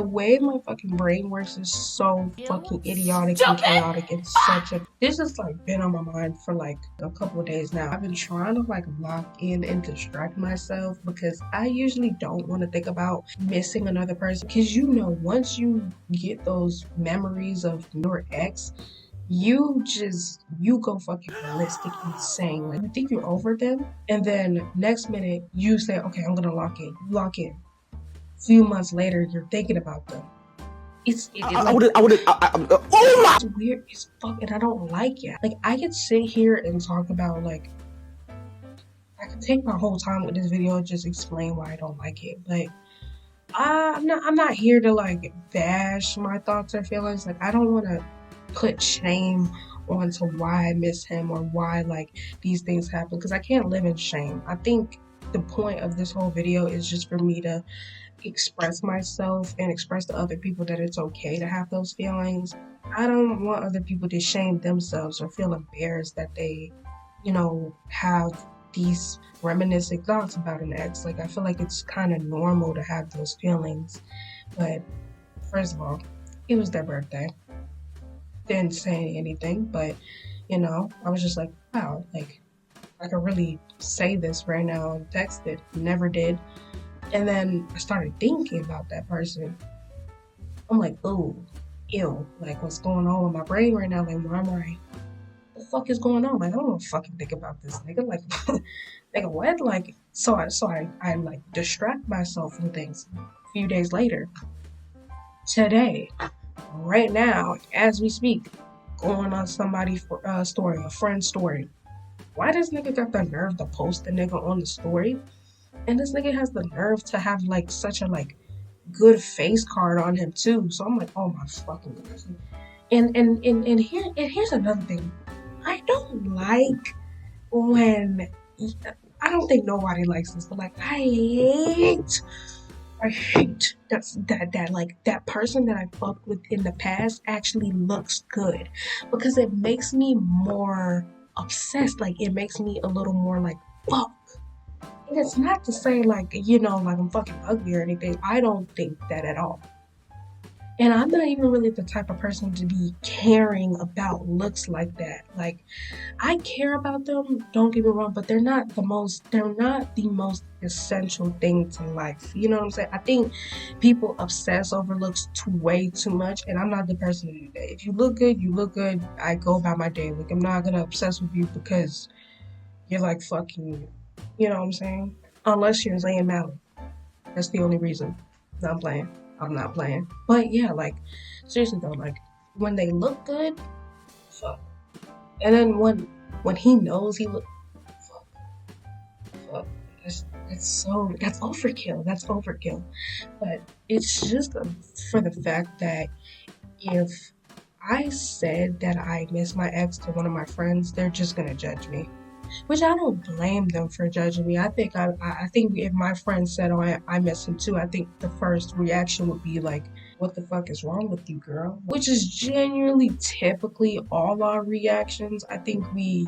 way my fucking brain works is so fucking idiotic and chaotic. It's such a, this has like been on my mind for like a couple of days now. I've been trying to like lock in and distract myself because I usually don't want to think about missing another person, because you know, once you get those memories of your ex, you go fucking ballistic, insane. Like, you think you're over them, and then next minute you say, okay, I'm gonna lock in. You lock in. Few months later, you're thinking about them. It's weird as fuck, and I don't like it. Like, I could sit here and talk about, like, I could take my whole time with this video and just explain why I don't like it, but I'm not here to like bash my thoughts or feelings. Like, I don't want to put shame onto why I miss him or why like these things happen, because I can't live in shame. I think the point of this whole video is just for me to express myself and express to other people that it's okay to have those feelings. I don't want other people to shame themselves or feel embarrassed that they, you know, have these reminiscing thoughts about an ex. Like, I feel like it's kind of normal to have those feelings. But first of all, it was their birthday. Didn't say anything, but you know, I was just like, wow, like, I could really say this right now and text it. Never did. And then I started thinking about that person. I'm like, oh, ew, like, what's going on with my brain right now? Like, why am I, the fuck is going on? Like, I don't want to fucking think about this nigga. Like, nigga, what? Like, so I like distract myself from things. A few days later, today, right now, as we speak, going on somebody's story, a friend's story. Why does nigga got the nerve to post the nigga on the story? And this nigga has the nerve to have like such a like good face card on him too. So I'm like, oh my fucking goodness. And here's another thing. I don't like when, I don't think nobody likes this, but like, I hate that like that person that I fucked with in the past actually looks good, because it makes me more obsessed. Like, it makes me a little more like, fuck. And it's not to say like, you know, like I'm fucking ugly or anything. I don't think that at all. And I'm not even really the type of person to be caring about looks like that. Like, I care about them, don't get me wrong, but they're not the most essential thing to life. You know what I'm saying? I think people obsess over looks way too much, and I'm not the person to do that. If you look good, you look good. I go about my day. Like, I'm not gonna obsess with you because you're like fucking, you know what I'm saying? Unless you're Zayn Malik. That's the only reason. No, I'm playing. I'm not playing. But yeah, like, seriously though, like, when they look good, fuck. And then when he knows he look, fuck. That's overkill. That's overkill. But it's just for the fact that if I said that I miss my ex to one of my friends, they're just gonna judge me. Which I don't blame them for judging me. I think if my friend said, "Oh, I miss him too," I think the first reaction would be like, "What the fuck is wrong with you, girl?" Which is genuinely typically all our reactions. I think we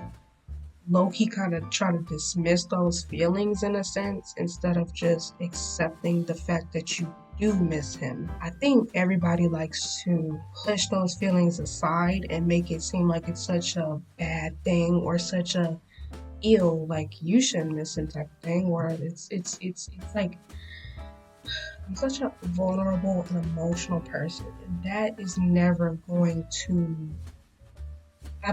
low-key kind of try to dismiss those feelings in a sense, instead of just accepting the fact that you do miss him. I think everybody likes to push those feelings aside and make it seem like it's such a bad thing or such a ill, like you shouldn't miss him type of thing, where it's like, I'm such a vulnerable and emotional person, and that is never going to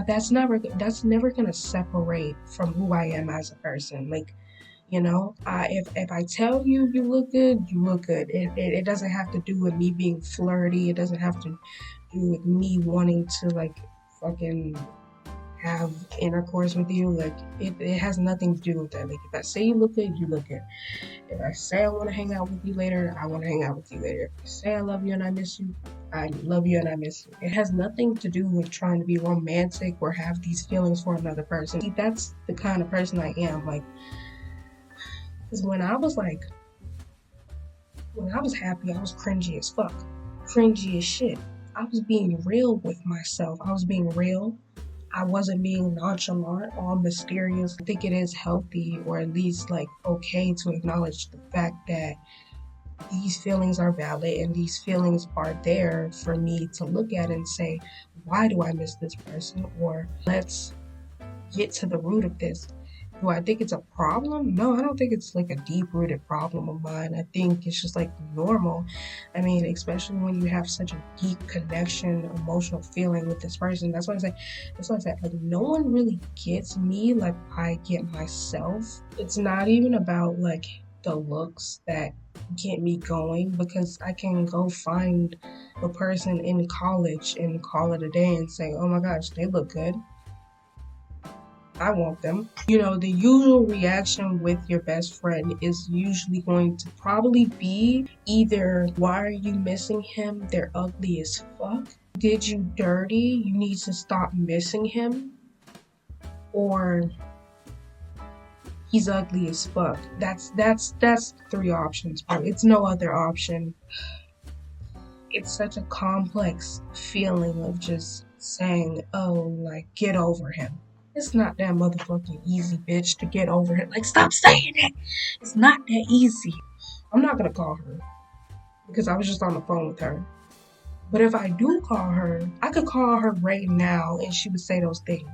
that's never gonna separate from who I am as a person. Like, you know, if I tell you you look good, you look good. It doesn't have to do with me being flirty. It doesn't have to do with me wanting to like fucking have intercourse with you. Like, it has nothing to do with that. Like, if I say you look good, you look good. If I say I want to hang out with you later, I want to hang out with you later. If I say I love you and I miss you, I love you and I miss you. It has nothing to do with trying to be romantic or have these feelings for another person. See, that's the kind of person I am. Like, because when I was happy, I was cringy as fuck. Cringy as shit. I was being real with myself. I was being real. I wasn't being nonchalant, all mysterious. I think it is healthy, or at least like okay, to acknowledge the fact that these feelings are valid and these feelings are there for me to look at and say, why do I miss this person? Or let's get to the root of this. Do I think it's a problem? No, I don't think it's like a deep rooted problem of mine. I think it's just like normal. I mean, especially when you have such a deep connection, emotional feeling with this person. That's why I said, like, no one really gets me like I get myself. It's not even about like the looks that get me going, because I can go find a person in college and call it a day and say, oh my gosh, they look good. I want them. You know, the usual reaction with your best friend is usually going to probably be either, why are you missing him? They're ugly as fuck. Did you dirty? You need to stop missing him. Or he's ugly as fuck. That's three options, but it's no other option. It's such a complex feeling of just saying, oh, like, get over him. It's not that motherfucking easy, bitch, to get over him. Like, stop saying that. It's not that easy. I'm not gonna call her because I was just on the phone with her. But if I do call her, I could call her right now and she would say those things.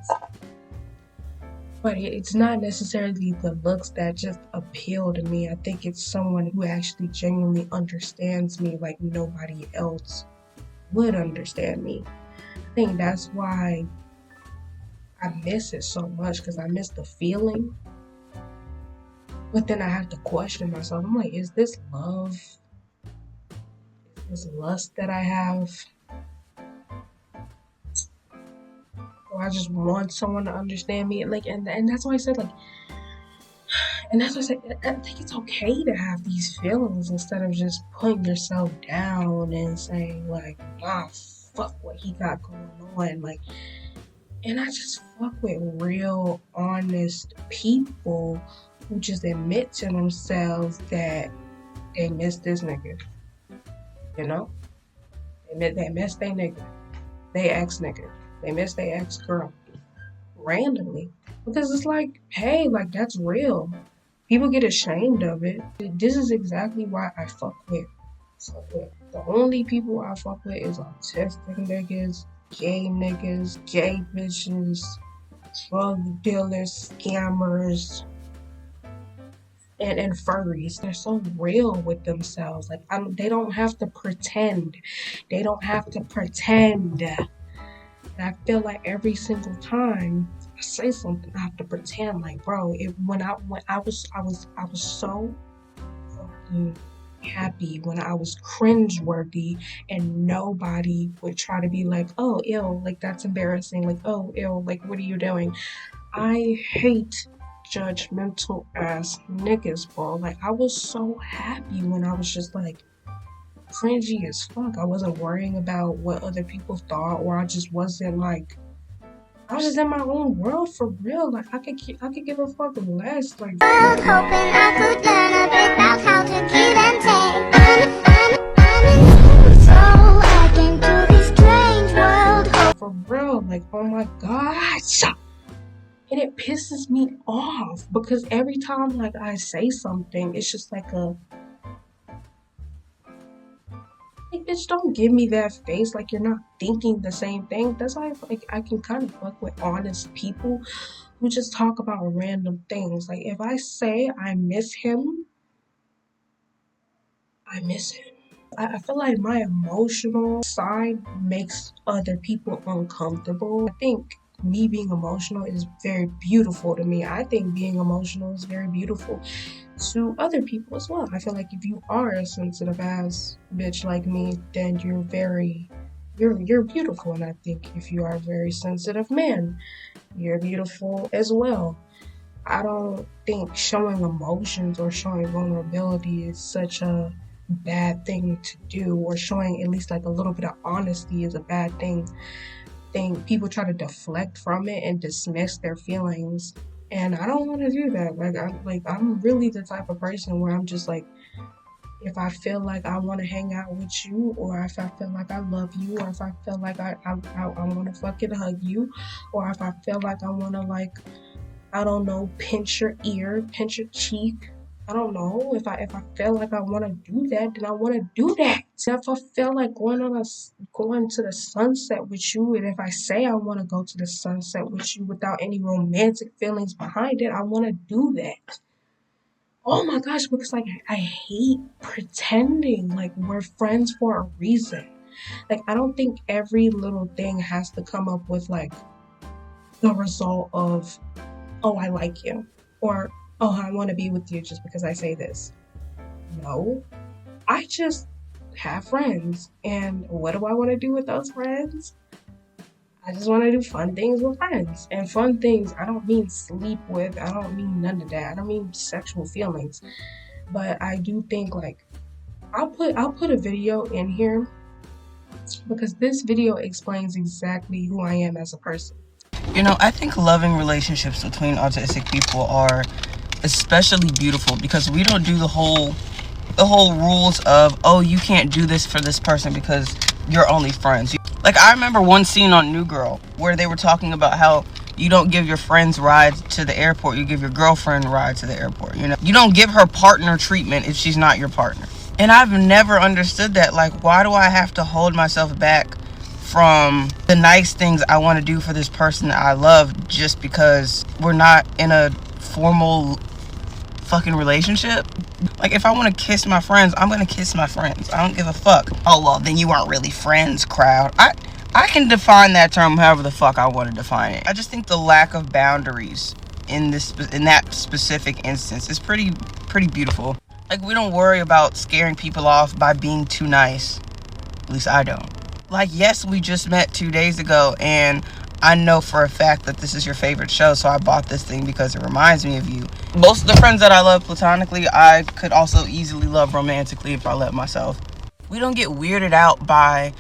But it's not necessarily the looks that just appeal to me. I think it's someone who actually genuinely understands me like nobody else would understand me. I think that's why I miss it so much, because I miss the feeling. But then I have to question myself. I'm like, is this love? Is this lust that I have? Or I just want someone to understand me? Like, and that's why I said, like, and that's why I said, I think it's okay to have these feelings instead of just putting yourself down and saying, like, nah, fuck what he got going on. Like, and I just fuck with real, honest people who just admit to themselves that they miss this nigga. You know? They miss their nigga. They ex nigga. They miss their ex girl. Randomly. Because it's like, hey, like, that's real. People get ashamed of it. This is exactly why I fuck with. The only people I fuck with is autistic niggas, gay niggas, gay bitches, drug dealers, scammers, and furries. They're so real with themselves. Like, they don't have to pretend. They don't have to pretend. And I feel like every single time I say something, I have to pretend. Like, bro, when I was so fucking happy when I was cringeworthy and nobody would try to be like, oh, ew, like, that's embarrassing. Like, oh, ew, like, what are you doing? I hate judgmental ass niggas, bro. Like, I was so happy when I was just like cringy as fuck. I wasn't worrying about what other people thought, or I just wasn't like, I was just in my own world for real. Like, I could give a fuck less. Like, hoping I could learn a bit about how to give and take. So I came to this strange world. For real, like, oh my gosh. And it pisses me off because every time, like, I say something, it's just like like, bitch, don't give me that face like you're not thinking the same thing. That's why I can kind of fuck with honest people who just talk about random things. Like, if I say I miss him, I miss him. I feel like my emotional side makes other people uncomfortable. I think me being emotional is very beautiful to me. I think being emotional is very beautiful to other people as well. I feel like if you are a sensitive ass bitch like me, then you're beautiful. And I think if you are a very sensitive man, you're beautiful as well. I don't think showing emotions or showing vulnerability is such a bad thing to do, or showing at least like a little bit of honesty is a bad thing. People try to deflect from it and dismiss their feelings, and I don't want to do that. I'm really the type of person where I'm just like, if I feel like I want to hang out with you, or if I feel like I love you, or if I feel like I want to fucking hug you, or if I feel like I want to, like, I don't know, pinch your ear, pinch your cheek, I don't know. If I feel like I want to do that, then I want to do that. If I feel like going to the sunset with you, and if I say I want to go to the sunset with you without any romantic feelings behind it, I want to do that. Oh my gosh, because like I hate pretending like we're friends for a reason. Like I don't think every little thing has to come up with like the result of, oh, I like you, or oh, I want to be with you just because I say this. No, I just have friends. And what do I want to do with those friends? I just want to do fun things with friends. And fun things, I don't mean sleep with, I don't mean none of that. I don't mean sexual feelings. But I do think like I'll put a video in here because this video explains exactly who I am as a person. You know, I think loving relationships between autistic people are especially beautiful because we don't do the whole rules of, oh, you can't do this for this person because you're only friends. Like, I remember one scene on New Girl where they were talking about how you don't give your friends rides to the airport, you give your girlfriend a ride to the airport. You know, you don't give her partner treatment if she's not your partner. And I've never understood that. Like, why do I have to hold myself back from the nice things I want to do for this person that I love just because we're not in a formal fucking relationship? Like, if I want to kiss my friends, I'm gonna kiss my friends. I don't give a fuck. Oh, well, then you aren't really friends, crowd. I can define that term however the fuck I want to define it. I just think the lack of boundaries in that specific instance is pretty beautiful. Like, we don't worry about scaring people off by being too nice. At least I don't. Like, yes, we just met 2 days ago, and I know for a fact that this is your favorite show, so I bought this thing because it reminds me of you. Most of the friends that I love platonically, I could also easily love romantically if I let myself. We don't get weirded out by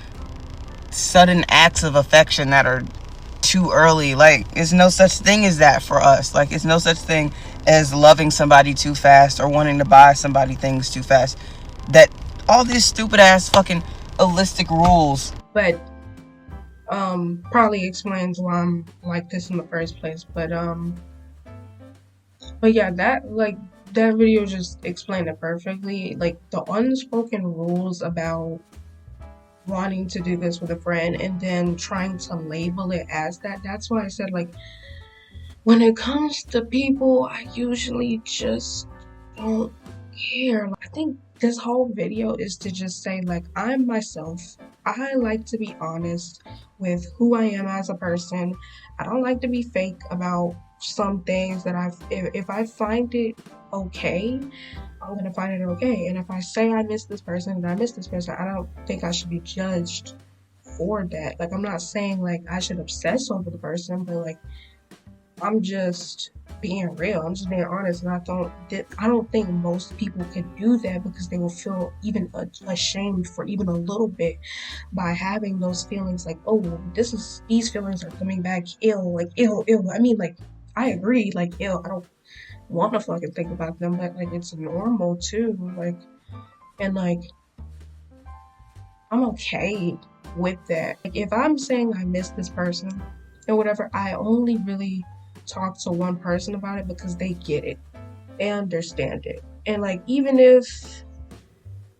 sudden acts of affection that are too early. Like, it's no such thing as that for us. Like, it's no such thing as loving somebody too fast or wanting to buy somebody things too fast. That all these stupid ass fucking holistic rules. But probably explains why I'm like this in the first place. But yeah, that video just explained it perfectly. Like the unspoken rules about wanting to do this with a friend and then trying to label it as that. That's why I said like when it comes to people, I usually just don't care. I think this whole video is to just say like I'm myself. I like to be honest with who I am as a person. I don't like to be fake about some things that if I find it okay, I'm gonna find it okay. And if I say I miss this person and I miss this person, I don't think I should be judged for that. Like I'm not saying like I should obsess over the person, but like I'm just being real. I'm just being honest, and I don't think most people could do that because they will feel even ashamed for even a little bit by having those feelings. Like, oh, these feelings are coming back ill, like ill. I mean, like I agree, like ill. I don't want to fucking think about them, but like it's normal too. Like, and like I'm okay with that. Like if I'm saying I miss this person or whatever, I only really talk to one person about it because they get it. They understand it. And like even if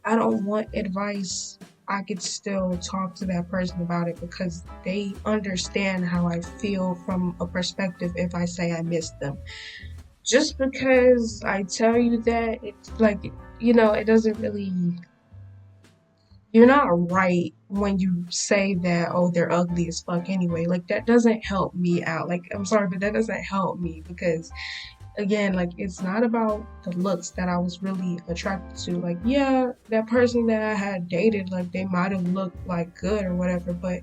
I don't want advice, I could still talk to that person about it because they understand how I feel from a perspective if I say I miss them. Just because I tell you that, it's like, it doesn't really, you're not right when you say that, oh, they're ugly as fuck anyway. Like, that doesn't help me out. Like, I'm sorry, but that doesn't help me because, again, like, it's not about the looks that I was really attracted to. Like, yeah, that person that I had dated, like, they might have looked, like, good or whatever, but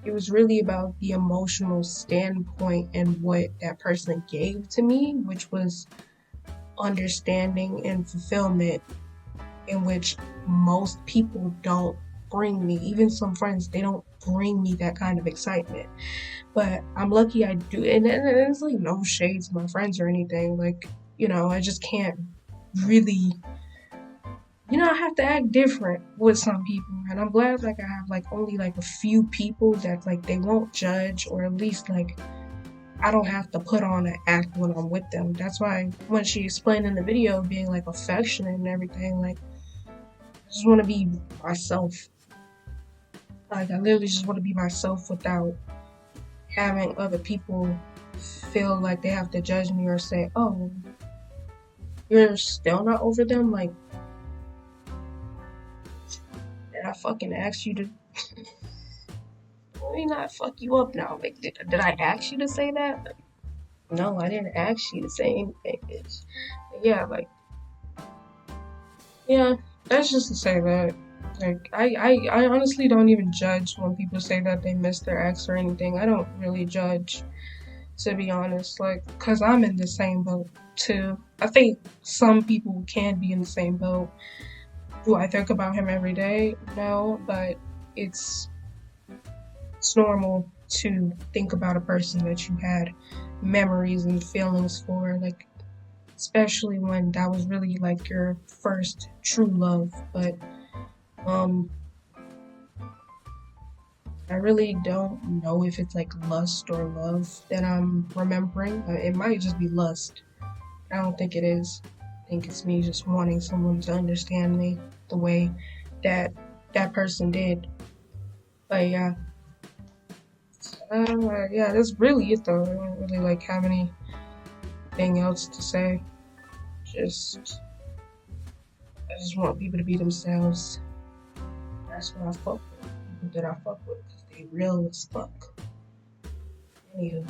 it was really about the emotional standpoint and what that person gave to me, which was understanding and fulfillment, in which most people don't bring me. Even some friends, they don't bring me that kind of excitement. But I'm lucky I do. And it's like no shade to my friends or anything. Like, I just can't really, I have to act different with some people. And I'm glad like I have like only like a few people that like they won't judge, or at least like I don't have to put on an act when I'm with them. That's why when she explained in the video being like affectionate and everything, like I just want to be myself. Like I literally just want to be myself without having other people feel like they have to judge me or say, "Oh, you're still not over them." Like, did I fucking ask you to? Let me not fuck you up now. Like, did I ask you to say that? Like, no, I didn't ask you to say anything, bitch. Yeah, like, yeah, that's just to say that. Like, I honestly don't even judge when people say that they miss their ex or anything. I don't really judge, to be honest. Like, cause I'm in the same boat too. I think some people can be in the same boat. Do I think about him every day? No, but it's it's normal to think about a person that you had memories and feelings for, like especially when that was really like your first true love. But um I really don't know if it's like lust or love that I'm remembering. It might just be lust. I don't think it is. I think it's me just wanting someone to understand me the way that that person did. But yeah, yeah, that's really it though. I don't really like have anything else to say. Just, I just want people to be themselves. That's what I fuck with. People that I fuck with, 'cause they real as fuck. Anywho.